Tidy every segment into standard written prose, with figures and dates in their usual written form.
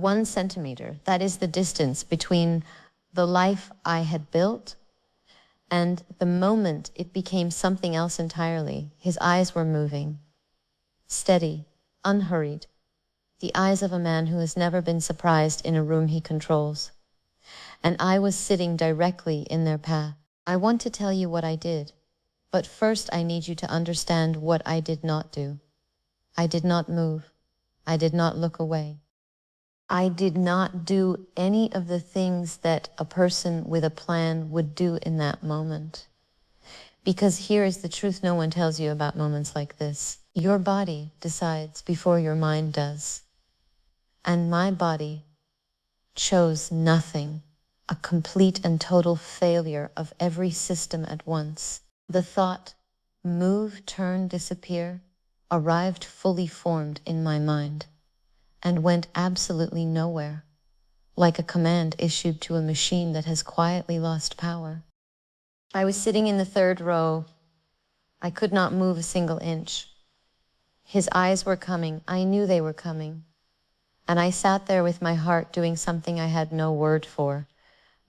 1 centimeter. That is the distance between the life I had built and the moment it became something else entirely. His eyes were moving, steady, unhurried, the eyes of a man who has never been surprised in a room he controls. And I was sitting directly in their path. I want to tell you what I did, but first I need you to understand what I did not do. I did not move. I did not look away. I did not do any of the things that a person with a plan would do in that moment. Because here is the truth no one tells you about moments like this. Your body decides before your mind does. And my body chose nothing, a complete and total failure of every system at once. The thought, move, turn, disappear, arrived fully formed in my mind and went absolutely nowhere, like a command issued to a machine that has quietly lost power. I was sitting in the 3rd row. I could not move a single inch. His eyes were coming. I knew they were coming. And I sat there with my heart doing something I had no word for.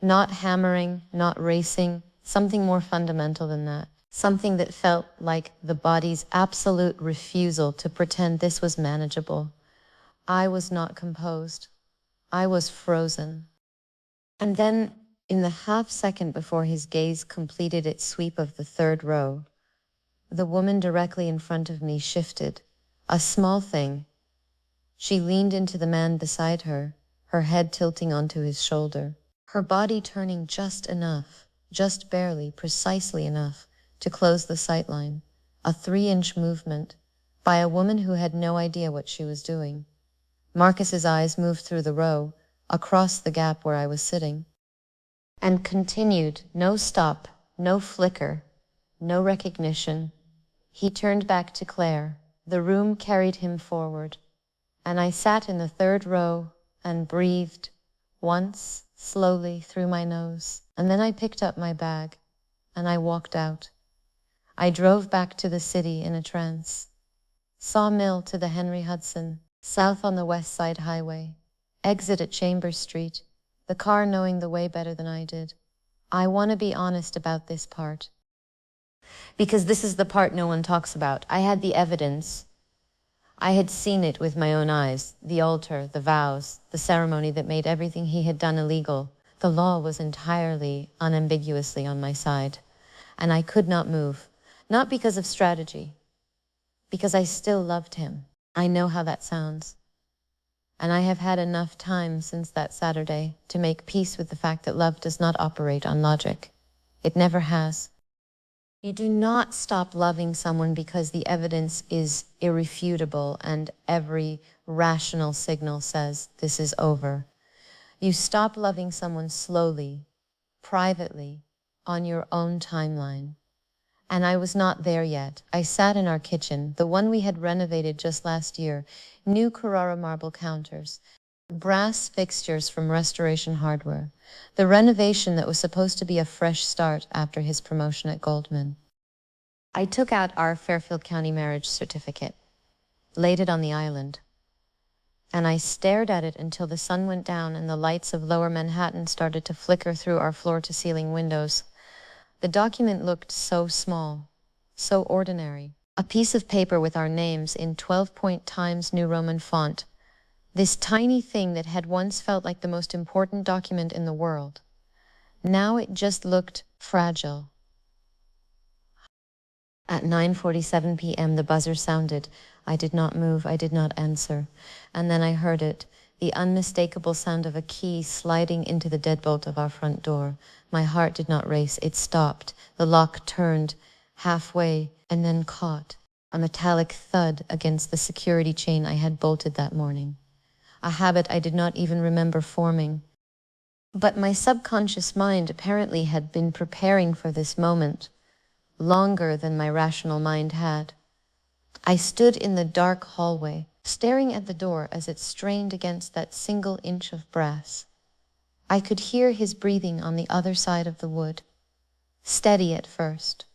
Not hammering, not racing, something more fundamental than that. Something that felt like the body's absolute refusal to pretend this was manageable. I was not composed. I was frozen. And then, in the half second before his gaze completed its sweep of the 3rd row, the woman directly in front of me shifted, a small thing. She leaned into the man beside her, her head tilting onto his shoulder, her body turning just enough, just barely, precisely enough, to close the sightline, a 3-inch movement, by a woman who had no idea what she was doing. Marcus's eyes moved through the row, across the gap where I was sitting, and continued, no stop, no flicker, no recognition. He turned back to Claire. The room carried him forward, and I sat in the 3rd row and breathed once, slowly, through my nose. And then I picked up my bag, and I walked out. I drove back to the city in a trance. Sawmill to the Henry Hudson, south on the West Side Highway, exit at Chambers Street, the car knowing the way better than I did. I want to be honest about this part, because this is the part no one talks about. I had the evidence. I had seen it with my own eyes, the altar, the vows, the ceremony that made everything he had done illegal. The law was entirely, unambiguously on my side, and I could not move, not because of strategy, because I still loved him. I know how that sounds. And I have had enough time since that Saturday to make peace with the fact that love does not operate on logic. It never has. You do not stop loving someone because the evidence is irrefutable and every rational signal says this is over. You stop loving someone slowly, privately, on your own timeline. And I was not there yet. I sat in our kitchen, the one we had renovated just last year, new Carrara marble counters, brass fixtures from Restoration Hardware, the renovation that was supposed to be a fresh start after his promotion at Goldman. I took out our Fairfield County marriage certificate, laid it on the island, and I stared at it until the sun went down and the lights of Lower Manhattan started to flicker through our floor-to-ceiling windows. The document looked so small, so ordinary. A piece of paper with our names in 12-point Times New Roman font. This tiny thing that had once felt like the most important document in the world. Now it just looked fragile. At 9:47 p.m. the buzzer sounded. I did not move, I did not answer. And then I heard it, the unmistakable sound of a key sliding into the deadbolt of our front door. My heart did not race, it stopped. The lock turned halfway and then caught, a metallic thud against the security chain I had bolted that morning. A habit I did not even remember forming. But my subconscious mind apparently had been preparing for this moment longer than my rational mind had. I stood in the dark hallway, staring at the door as it strained against that single inch of brass. I could hear his breathing on the other side of the wood, steady at first,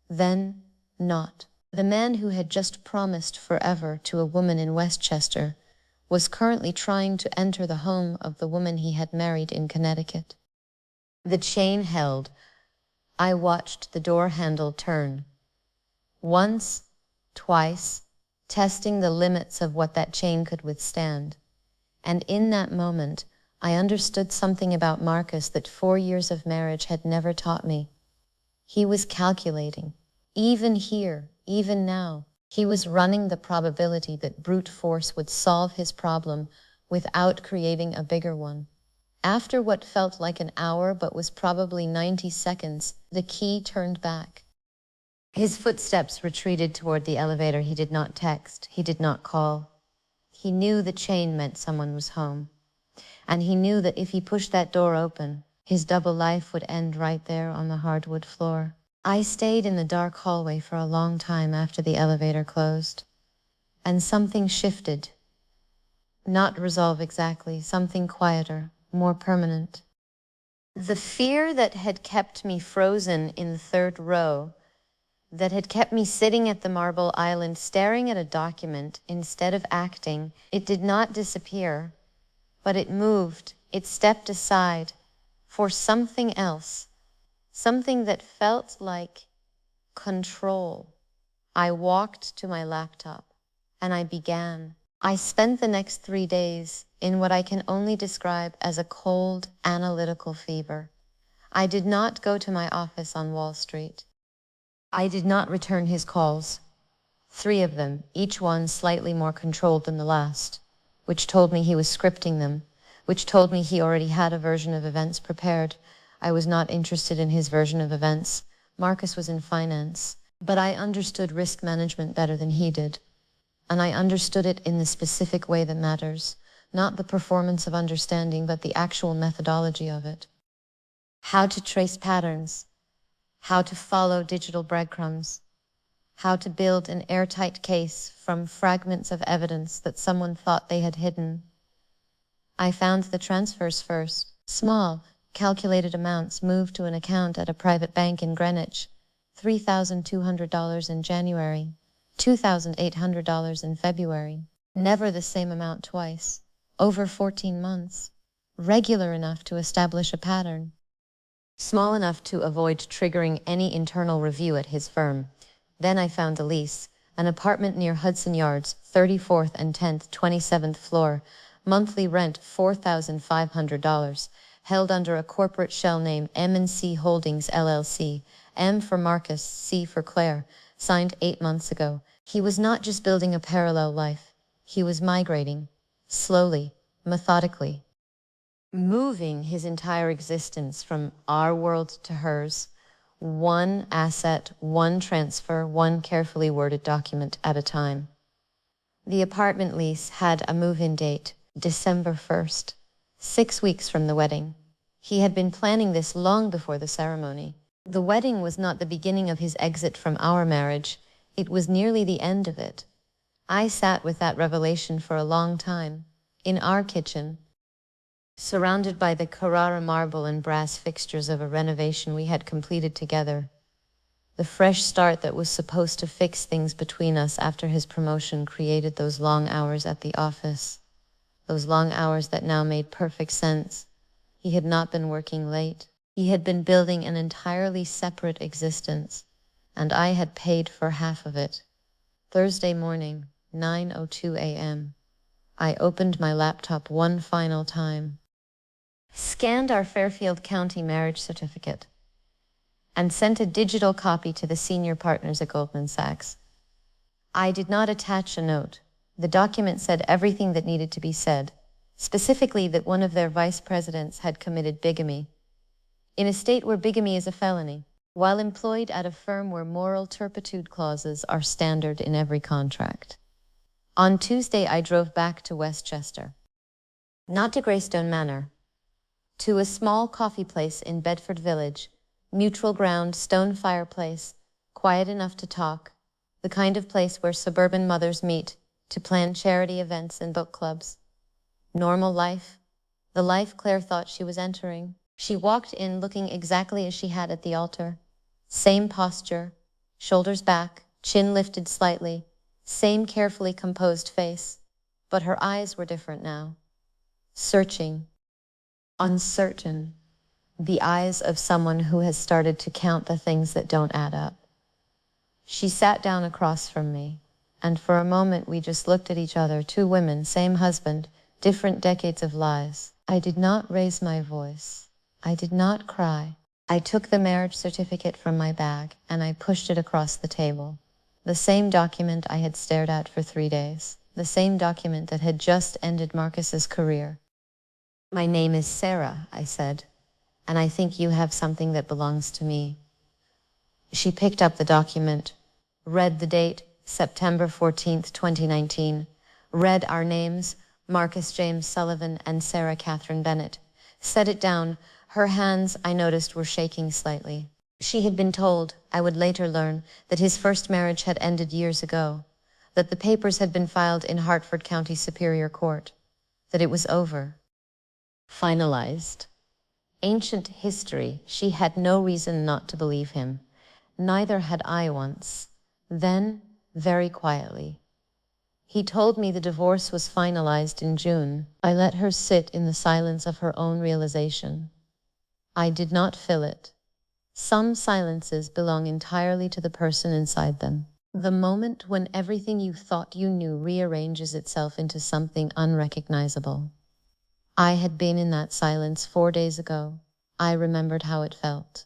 then not. The man who had just promised forever to a woman in Westchester was currently trying to enter the home of the woman he had married in Connecticut. The chain held. I watched the door handle turn. Once, twice, testing the limits of what that chain could withstand. And in that moment, I understood something about Marcus that 4 years of marriage had never taught me. He was calculating. Even here, even now, he was running the probability that brute force would solve his problem without creating a bigger one. After what felt like an hour but was probably 90 seconds, the key turned back. His footsteps retreated toward the elevator. He did not text. He did not call. He knew the chain meant someone was home. And he knew that if he pushed that door open, his double life would end right there on the hardwood floor. I stayed in the dark hallway for a long time after the elevator closed. And something shifted. Not resolve exactly, something quieter, more permanent. The fear that had kept me frozen in the third row, that had kept me sitting at the marble island staring at a document instead of acting, it did not disappear, but it moved, it stepped aside for something else, something that felt like control. I walked to my laptop and I began. I spent the next 3 days in what I can only describe as a cold, analytical fever. I did not go to my office on Wall Street. I did not return his calls, 3 of them, each one slightly more controlled than the last, which told me he was scripting them, which told me he already had a version of events prepared. I was not interested in his version of events. Marcus was in finance, but I understood risk management better than he did, and I understood it in the specific way that matters, not the performance of understanding, but the actual methodology of it. How to trace patterns, how to follow digital breadcrumbs, how to build an airtight case from fragments of evidence that someone thought they had hidden. I found the transfers first. Small, calculated amounts moved to an account at a private bank in Greenwich. $3,200 in January, $2,800 in February. Never the same amount twice. Over 14 months. Regular enough to establish a pattern. Small enough to avoid triggering any internal review at his firm. Then I found a lease, an apartment near Hudson Yards, 34th and 10th, 27th floor, monthly rent $4,500, held under a corporate shell name M&C Holdings LLC, M for Marcus, C for Claire, signed 8 months ago. He was not just building a parallel life, he was migrating, slowly, methodically, moving his entire existence from our world to hers, one asset, one transfer, one carefully worded document at a time. The apartment lease had a move-in date, December 1st, 6 weeks from the wedding. He had been planning this long before the ceremony. The wedding was not the beginning of his exit from our marriage, it was nearly the end of it. I sat with that revelation for a long time, in our kitchen, surrounded by the Carrara marble and brass fixtures of a renovation we had completed together. The fresh start that was supposed to fix things between us after his promotion created those long hours at the office, those long hours that now made perfect sense. He had not been working late. He had been building an entirely separate existence, and I had paid for half of it. Thursday morning, 9:02 a.m. I opened my laptop one final time, scanned our Fairfield County marriage certificate, and sent a digital copy to the senior partners at Goldman Sachs. I did not attach a note. The document said everything that needed to be said, specifically that one of their vice presidents had committed bigamy, in a state where bigamy is a felony, while employed at a firm where moral turpitude clauses are standard in every contract. On Tuesday, I drove back to Westchester. Not to Greystone Manor, to a small coffee place in Bedford Village, neutral ground, stone fireplace, quiet enough to talk, the kind of place where suburban mothers meet to plan charity events and book clubs. Normal life, the life Claire thought she was entering. She walked in looking exactly as she had at the altar. Same posture, shoulders back, chin lifted slightly, same carefully composed face. But her eyes were different now. Searching, uncertain, the eyes of someone who has started to count the things that don't add up. She sat down across from me, and for a moment we just looked at each other, two women, same husband, different decades of lies. I did not raise my voice. I did not cry. I took the marriage certificate from my bag and I pushed it across the table. The same document I had stared at for 3 days. The same document that had just ended Marcus's career. "My name is Sarah," I said, "and I think you have something that belongs to me." She picked up the document, read the date, September 14th, 2019, read our names, Marcus James Sullivan and Sarah Catherine Bennett, set it down. Her hands, I noticed, were shaking slightly. She had been told, I would later learn, that his first marriage had ended years ago, that the papers had been filed in Hartford County Superior Court, that it was over, finalized. Ancient history, she had no reason not to believe him. Neither had I once. Then, very quietly, he told me the divorce was finalized in June. I let her sit in the silence of her own realization. I did not fill it. Some silences belong entirely to the person inside them. The moment when everything you thought you knew rearranges itself into something unrecognizable. I had been in that silence 4 days ago. I remembered how it felt.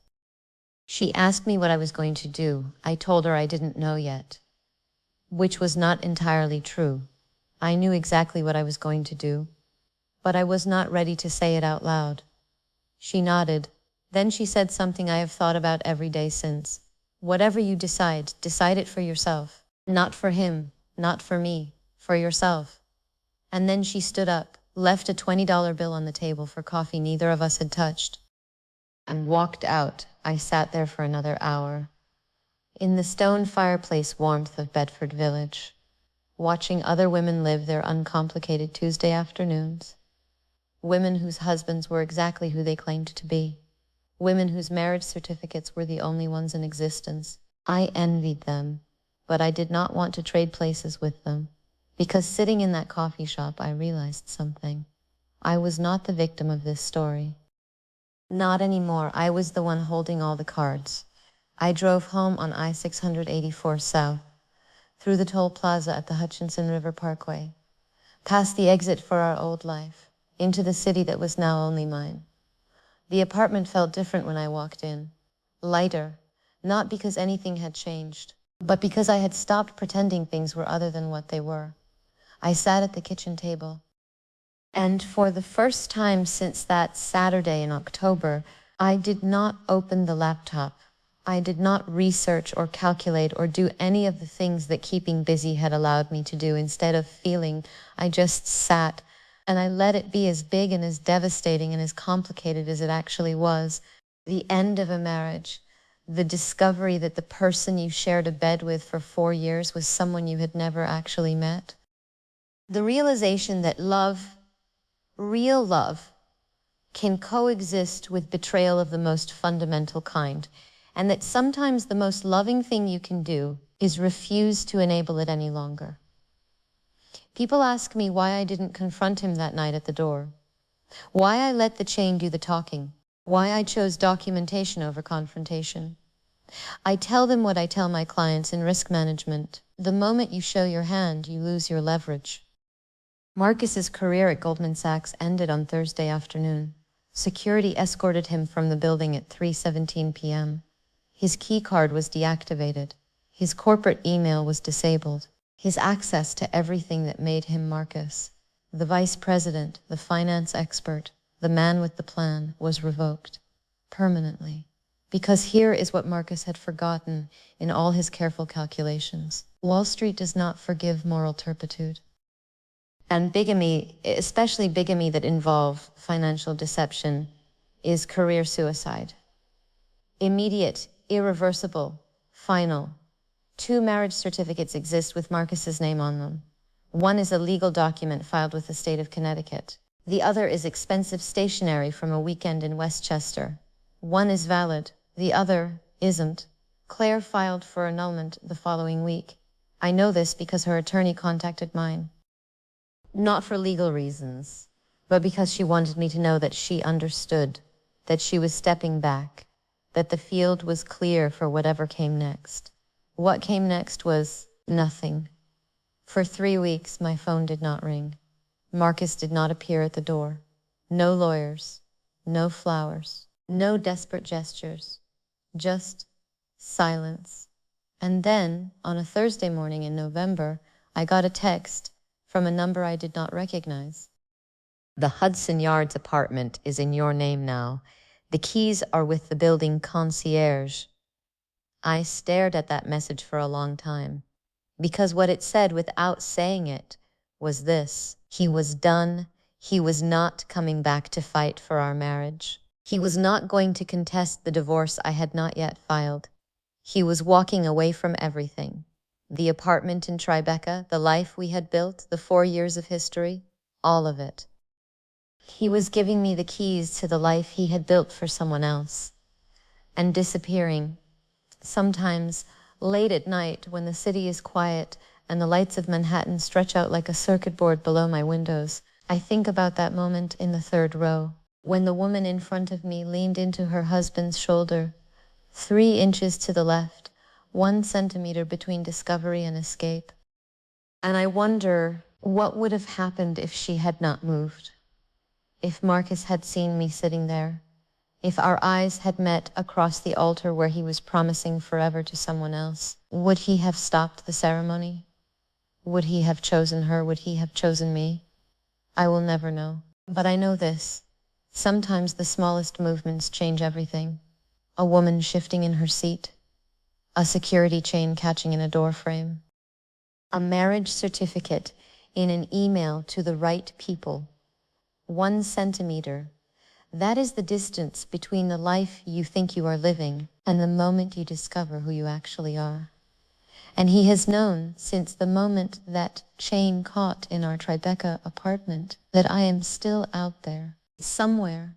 She asked me what I was going to do. I told her I didn't know yet, which was not entirely true. I knew exactly what I was going to do, but I was not ready to say it out loud. She nodded. Then she said something I have thought about every day since. Whatever you decide, decide it for yourself. Not for him, not for me, for yourself. And then she stood up, left a $20 bill on the table for coffee neither of us had touched, and walked out. I sat there for another hour, in the stone fireplace warmth of Bedford Village, watching other women live their uncomplicated Tuesday afternoons. Women whose husbands were exactly who they claimed to be. Women whose marriage certificates were the only ones in existence. I envied them, but I did not want to trade places with them, because sitting in that coffee shop I realized something. I was not the victim of this story. Not anymore. I was the one holding all the cards. I drove home on I-684 South, through the toll plaza at the Hutchinson River Parkway, past the exit for our old life, into the city that was now only mine. The apartment felt different when I walked in, lighter, not because anything had changed, but because I had stopped pretending things were other than what they were. I sat at the kitchen table, and for the first time since that Saturday in October, I did not open the laptop. I did not research or calculate or do any of the things that keeping busy had allowed me to do. Instead of feeling, I just sat, and I let it be as big and as devastating and as complicated as it actually was. The end of a marriage, the discovery that the person you shared a bed with for 4 years was someone you had never actually met. The realization that love, real love, can coexist with betrayal of the most fundamental kind, and that sometimes the most loving thing you can do is refuse to enable it any longer. People ask me why I didn't confront him that night at the door, why I let the chain do the talking, why I chose documentation over confrontation. I tell them what I tell my clients in risk management. The moment you show your hand, you lose your leverage. Marcus's career at Goldman Sachs ended on Thursday afternoon. Security escorted him from the building at 3:17 p.m. His key card was deactivated. His corporate email was disabled. His access to everything that made him Marcus, the vice president, the finance expert, the man with the plan, was revoked permanently. Because here is what Marcus had forgotten in all his careful calculations. Wall Street does not forgive moral turpitude. And bigamy, especially bigamy that involve financial deception, is career suicide. Immediate, irreversible, final. 2 marriage certificates exist with Marcus's name on them. One is a legal document filed with the state of Connecticut. The other is expensive stationery from a weekend in Westchester. One is valid, the other isn't. Claire filed for annulment the following week. I know this because her attorney contacted mine. Not for legal reasons, but because she wanted me to know that she understood, that she was stepping back, that the field was clear for whatever came next. What came next was nothing. For 3 weeks, my phone did not ring. Marcus did not appear at the door. No lawyers, no flowers, no desperate gestures, just silence. And then, on a Thursday morning in November, I got a text from a number I did not recognize. The Hudson Yards apartment is in your name now. The keys are with the building concierge. I stared at that message for a long time, because what it said without saying it was this: he was done. He was not coming back to fight for our marriage. He was not going to contest the divorce I had not yet filed. He was walking away from everything. The apartment in Tribeca, the life we had built, the 4 years of history, all of it. He was giving me the keys to the life he had built for someone else, and disappearing. Sometimes, late at night, when the city is quiet and the lights of Manhattan stretch out like a circuit board below my windows, I think about that moment in the 3rd row, when the woman in front of me leaned into her husband's shoulder, 3 inches to the left, 1 centimeter between discovery and escape. And I wonder what would have happened if she had not moved, if Marcus had seen me sitting there, if our eyes had met across the altar where he was promising forever to someone else. Would he have stopped the ceremony? Would he have chosen her? Would he have chosen me? I will never know. But I know this: sometimes the smallest movements change everything. A woman shifting in her seat, a security chain catching in a door frame, a marriage certificate in an email to the right people. 1 centimeter. That is the distance between the life you think you are living and the moment you discover who you actually are. And he has known since the moment that chain caught in our Tribeca apartment that I am still out there, somewhere,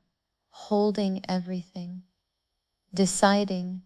holding everything, deciding